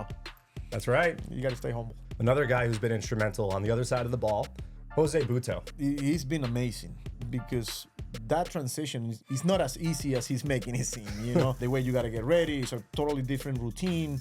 now. That's right. You got to stay humble. Another guy who's been instrumental on the other side of the ball, José Buttó. He's been amazing because that transition is not as easy as he's making it seem. The way you got to get ready is a totally different routine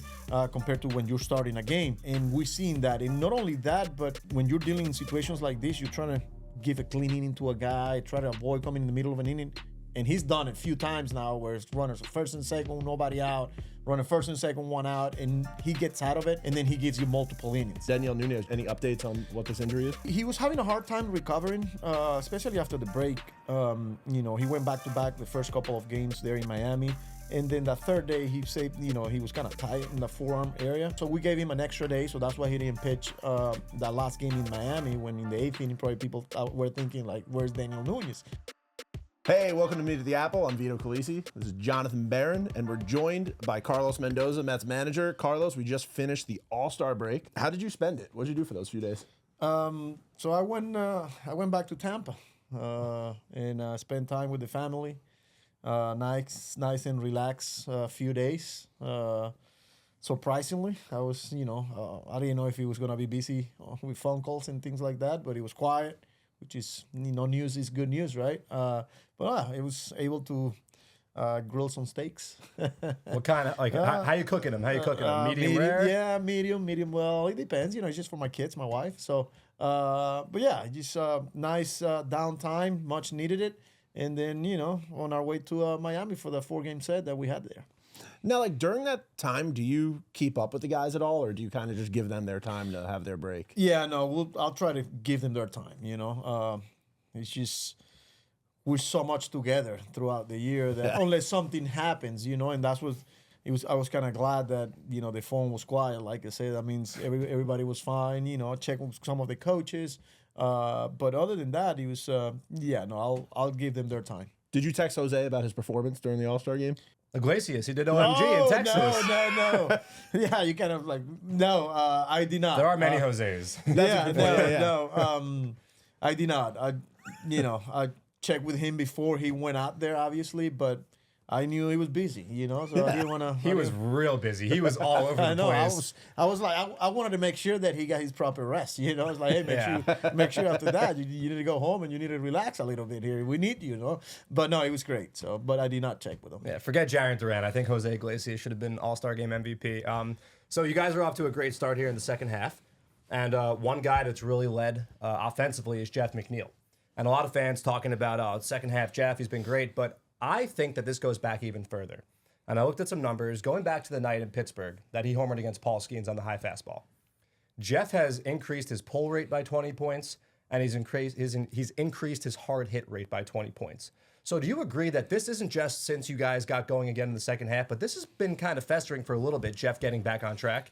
compared to when you're starting a game. And we've seen that. And not only that, but when you're dealing in situations like this, you're trying to give a clean inning to a guy, try to avoid coming in the middle of an inning. And he's done it a few times now where it's runners first and second, nobody out, running first and second, one out, and he gets out of it, and then he gives you multiple innings. Dedniel Nuñez, any updates on what this injury is? He was having a hard time recovering, especially after the break. He went back-to-back the first couple of games there in Miami. And then the third day, he said, he was kind of tight in the forearm area. So we gave him an extra day, so that's why he didn't pitch that last game in Miami, when in the eighth inning, probably people were thinking, like, where's Dedniel Nuñez? Hey, welcome to Meet at the Apple. I'm Vito Calisi. This is Jonathan Barron, and we're joined by Carlos Mendoza, Mets manager. Carlos, we just finished the All-Star break. How did you spend it? What did you do for those few days? So I went back to Tampa and spent time with the family. Nice and relaxed few days. Surprisingly, I was, I didn't know if he was going to be busy with phone calls and things like that, but he was quiet, which is, news is good news, right? But it was able to grill some steaks. What kind of, how you cooking them? Medium rare? Yeah, medium well. It depends, it's just for my kids, my wife. So, but yeah, just nice downtime, much needed it. And then, on our way to Miami for the 4-game set that we had there. Now, during that time, do you keep up with the guys at all, or do you kind of just give them their time to have their break? Yeah, no, I'll try to give them their time, It's just, we're so much together throughout the year that unless something happens, and that's what I was kind of glad that, the phone was quiet. Like I said, that means everybody was fine, check with some of the coaches. But other than that, he was, I'll give them their time. Did you text Jose about his performance during the All-Star game? Iglesias, he did OMG in Texas. No. Yeah, you kind of no, I did not. There are many Jose's. No. I did not. I checked with him before he went out there, obviously, but I knew he was busy, so I didn't want to. He was real busy. He was all over the place. I was like, I wanted to make sure that he got his proper rest, I was like, hey, make sure after that, you need to go home and you need to relax a little bit here. We need you, But no, it was great. So, but I did not check with him. Yeah, forget Jarren Duran. I think Jose Iglesias should have been All-Star Game MVP. So you guys are off to a great start here in the second half. And one guy that's really led offensively is Jeff McNeil. And a lot of fans talking about second half Jeff, he's been great, but I think that this goes back even further. And I looked at some numbers going back to the night in Pittsburgh that he homered against Paul Skeens on the high fastball. Jeff has increased his pull rate by 20 points, and he's increased his hard hit rate by 20 points. So do you agree that this isn't just since you guys got going again in the second half, but this has been kind of festering for a little bit, Jeff getting back on track?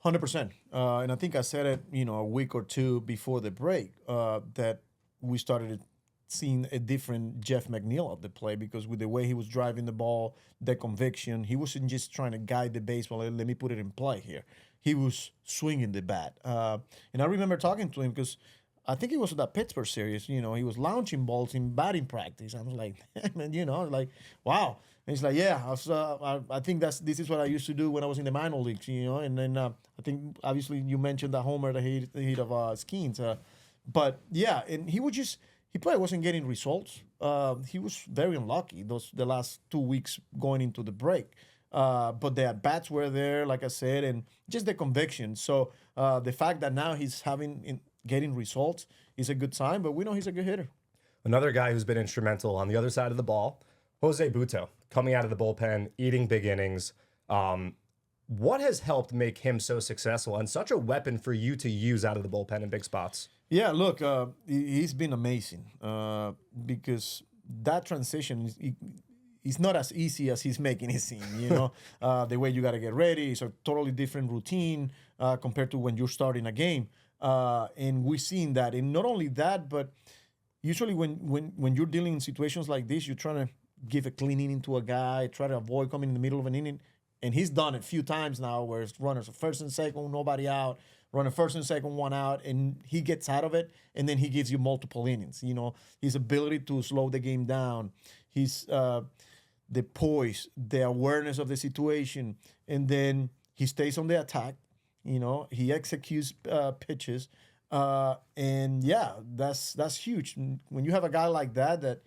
100%. And I think I said it, a week or two before the break, that we started seeing a different Jeff McNeil at the play, because with the way he was driving the ball, the conviction, he wasn't just trying to guide the baseball. Let me put it in play here. He was swinging the bat. And I remember talking to him because I think it was that Pittsburgh series. He was launching balls in batting practice. I was like, wow. And he's like, yeah, I think this is what I used to do when I was in the minor leagues, And then I think obviously you mentioned that homer that he hit of Skeens. But yeah, and he probably wasn't getting results. He was very unlucky the last 2 weeks going into the break. But the at-bats were there, like I said, and just the conviction. So the fact that now he's getting results is a good sign, but we know he's a good hitter. Another guy who's been instrumental on the other side of the ball, José Buttó, coming out of the bullpen, eating big innings. What has helped make him so successful and such a weapon for you to use out of the bullpen in big spots? Yeah, look, he's been amazing because that transition is not as easy as he's making it seem, The way you got to get ready is a totally different routine compared to when you're starting a game. And we've seen that. And not only that, but usually when you're dealing in situations like this, you're trying to give a clean inning to a guy, try to avoid coming in the middle of an inning. And he's done it a few times now where it's runners first and second, nobody out, running first and second, one out, and he gets out of it, and then he gives you multiple innings. His ability to slow the game down, his the poise, the awareness of the situation, and then He stays on the attack. He executes pitches. And yeah, that's huge. When you have a guy like that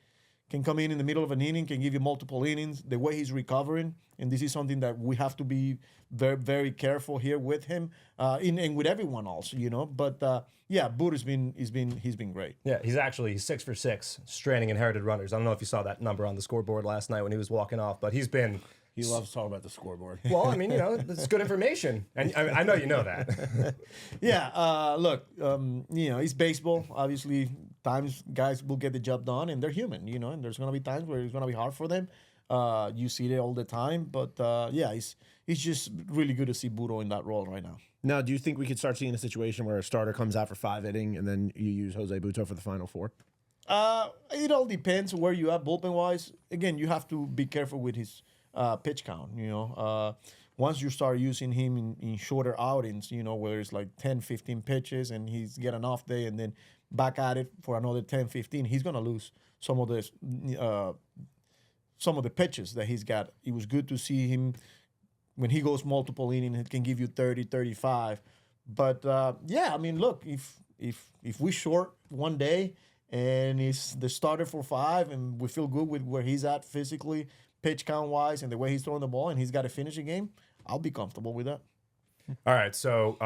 can come in the middle of an inning, can give you multiple innings, the way he's recovering, and this is something that we have to be very, very careful here with him, and with everyone else, But yeah, Buttó's been great. Yeah, he's 6 for 6, straining inherited runners. I don't know if you saw that number on the scoreboard last night when he was walking off, but he's been. He loves talking about the scoreboard. Well, I mean, it's good information, and I know you know that. Yeah, look, it's baseball. Obviously, times guys will get the job done, and they're human, and there's going to be times where it's going to be hard for them. You see it all the time, but yeah, it's just really good to see Buttó in that role right now. Now, do you think we could start seeing a situation where a starter comes out for 5 innings and then you use José Buttó for the final 4? It all depends where you are bullpen-wise. Again, you have to be careful with his pitch count, once you start using him in shorter outings, where it's like 10, 15 pitches and he's get an off day and then back at it for another 10, 15, he's going to lose some of the pitches that he's got. It was good to see him when he goes multiple innings, it can give you 30, 35. But yeah, I mean, look, if we short one day and he's the starter for 5 and we feel good with where he's at physically, pitch count wise, and the way he's throwing the ball, and he's got to finish a game, I'll be comfortable with that. All right, so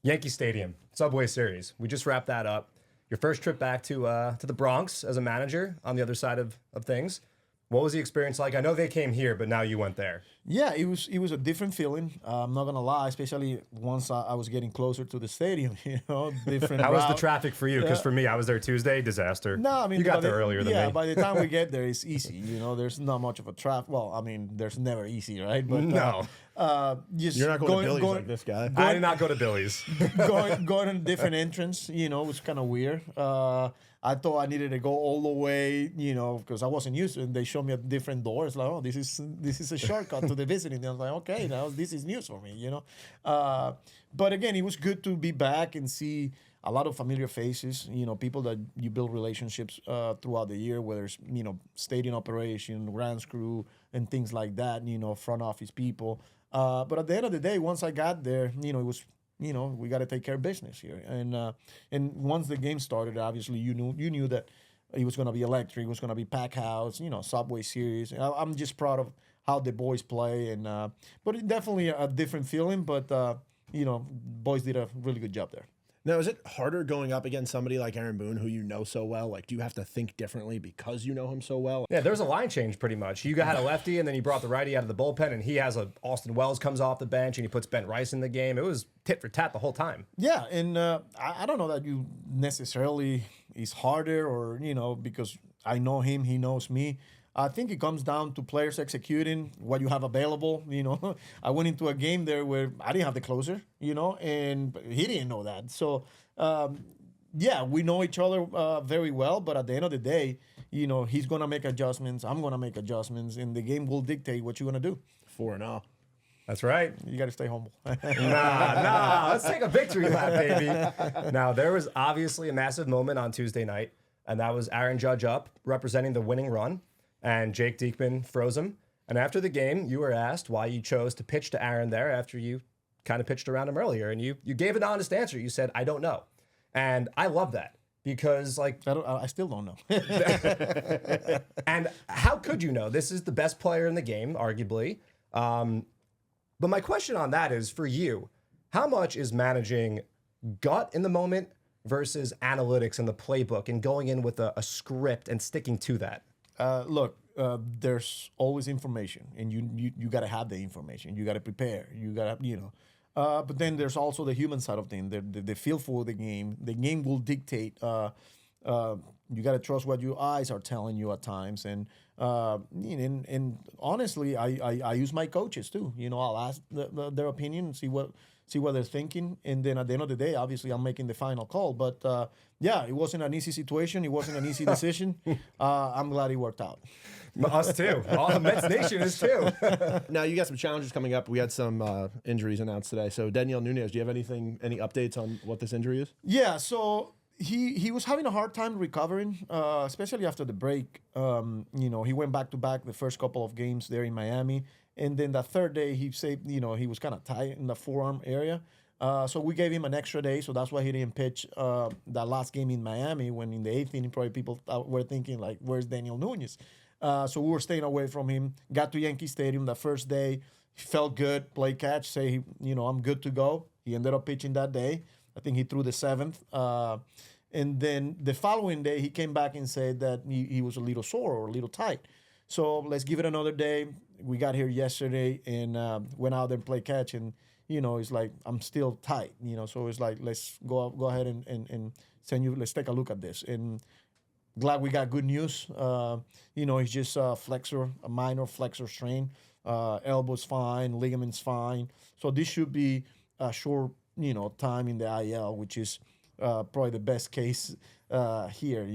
Yankee Stadium, Subway Series. We just wrapped that up. Your first trip back to the Bronx as a manager on the other side of things. What was the experience like? I know they came here, but now you went there. Yeah, it was a different feeling. I'm not gonna lie, especially once I was getting closer to the stadium. Different. How was the traffic for you? Because for me, I was there Tuesday. Disaster. No, I mean you got there earlier than me. Yeah, by the time we get there, it's easy. There's not much of a traffic. Well, I mean, there's never easy, right? But no. You're not going to Billy's like this guy. I did not go to Billy's. going on a different entrance, was kind of weird. I thought I needed to go all the way, because I wasn't used to it. And they showed me a different door. It's like, oh, this is a shortcut to the visiting. And I was like, okay, now this is news for me, But again, it was good to be back and see a lot of familiar faces, people that you build relationships throughout the year, whether it's, stadium operation, grounds crew, and things like that, front office people. But at the end of the day, once I got there, it was, we got to take care of business here. And once the game started, obviously, you knew that it was going to be electric, it was going to be pack house, Subway Series. I'm just proud of how the boys play, but it definitely a different feeling. But boys did a really good job there. Now, is it harder going up against somebody like Aaron Boone, who you know so well? Like, do you have to think differently because you know him so well? Yeah, there was a line change pretty much. You had a lefty, and then he brought the righty out of the bullpen, and he has Austin Wells comes off the bench, and he puts Ben Rice in the game. It was tit for tat the whole time. Yeah, and I don't know that you necessarily is harder or, because I know him, he knows me. I think it comes down to players executing what you have available. I went into a game there where I didn't have the closer, and he didn't know that. So, yeah, we know each other very well. But at the end of the day, he's going to make adjustments. I'm going to make adjustments. And the game will dictate what you're going to do. 4-0. That's right. You got to stay humble. Nah. Let's take a victory lap, baby. Now, there was obviously a massive moment on Tuesday night, and that was Aaron Judge up representing the winning run. And Jake Diekman froze him. And after the game, you were asked why you chose to pitch to Aaron there after you kind of pitched around him earlier. And you gave an honest answer. You said, I don't know. And I love that because, I still don't know. And how could you know? This is the best player in the game, arguably. But my question on that is, for you, how much is managing gut in the moment versus analytics in the playbook and going in with a script and sticking to that? Look, there's always information, and you got to have the information. You got to prepare. You got to, but then there's also the human side of things, the feel for the game. The game will dictate. You got to trust what your eyes are telling you at times. And honestly, I use my coaches too. I'll ask their opinion, see what they're thinking. And then at the end of the day, obviously, I'm making the final call. But yeah, it wasn't an easy situation. It wasn't an easy decision. I'm glad it worked out. Us too. All Mets Nation is too. Now, you got some challenges coming up. We had some injuries announced today. So, Dedniel Nuñez, do you have any updates on what this injury is? Yeah, so he was having a hard time recovering, especially after the break. He went back-to-back the first couple of games there in Miami. And then the third day, he said, he was kind of tight in the forearm area. So we gave him an extra day. So that's why he didn't pitch that last game in Miami, when in the 8th inning, probably people were thinking, like, where's Dedniel Nuñez? So we were staying away from him. Got to Yankee Stadium the first day. He felt good, play catch, say, I'm good to go. He ended up pitching that day. I think he threw the 7th. And then the following day, he came back and said that he was a little sore or a little tight. So let's give it another day. We got here yesterday and went out there and played catch. And, it's like, I'm still tight, So it's like, let's go ahead and send you, let's take a look at this. And glad we got good news. He's just a minor flexor strain. Elbow's fine, ligament's fine. So this should be a short, time in the IL, which is probably the best case here,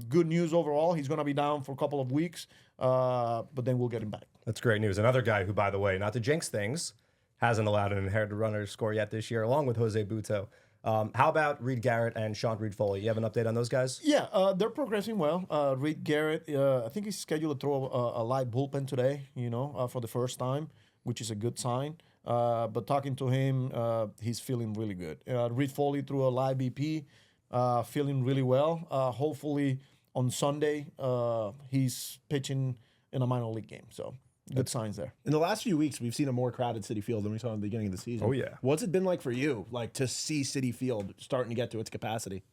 good news overall. He's going to be down for a couple of weeks, but then we'll get him back. That's great news. Another guy who, by the way, not to jinx things, hasn't allowed an inherited runner to score yet this year, along with José Buttó. How about Garrett and Sean Reid-Foley? You have an update on those guys? Yeah, they're progressing well. Garrett, I think he's scheduled to throw a light bullpen today, for the first time, which is a good sign. But talking to him, he's feeling really good. Reid-Foley threw a live BP, feeling really well. Hopefully on Sunday, he's pitching in a minor league game. So good signs there. In the last few weeks, we've seen a more crowded Citi Field than we saw in the beginning of the season. Oh, yeah. What's it been like for you, to see Citi Field starting to get to its capacity?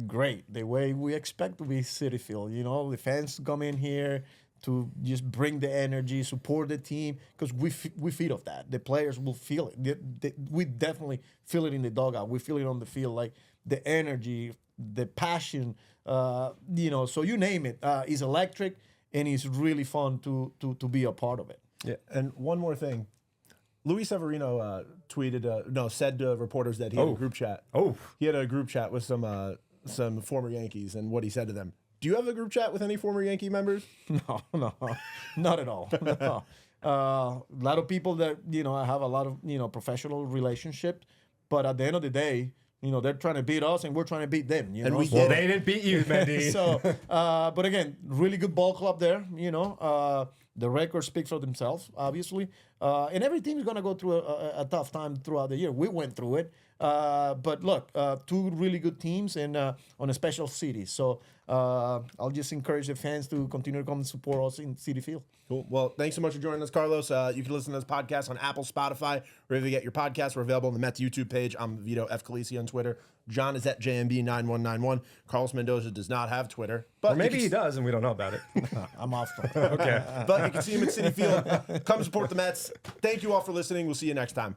Great. The way we expect to be Citi Field. The fans come in here to just bring the energy, support the team, because we feed off that. The players will feel it. We definitely feel it in the dugout. We feel it on the field, like the energy, the passion, so you name it. It's electric, and it's really fun to be a part of it. Yeah. And one more thing. Luis Severino said to reporters that he had a group chat. Oh. He had a group chat with some former Yankees, and what he said to them. Do you have a group chat with any former Yankee members? No, not at all. No. A lot of people that, I have a lot of, professional relationships, but at the end of the day, they're trying to beat us and we're trying to beat them, And we Well, they didn't beat you, Mendy. So, but again, really good ball club there, the records speak for themselves, obviously. And every team is going to go through a tough time throughout the year. We went through it. But look, two really good teams and on a special city. So I'll just encourage the fans to continue to come and support us in Citi Field. Cool. Well, thanks so much for joining us, Carlos. You can listen to this podcast on Apple, Spotify, wherever you get your podcasts. We're available on the Mets YouTube page. I'm Vito F. Calisi on Twitter. John is at JMB9191. Carlos Mendoza does not have Twitter. But or maybe he does, and we don't know about it. I'm off. Okay. But you can see him at Citi Field. Come support the Mets. Thank you all for listening. We'll see you next time.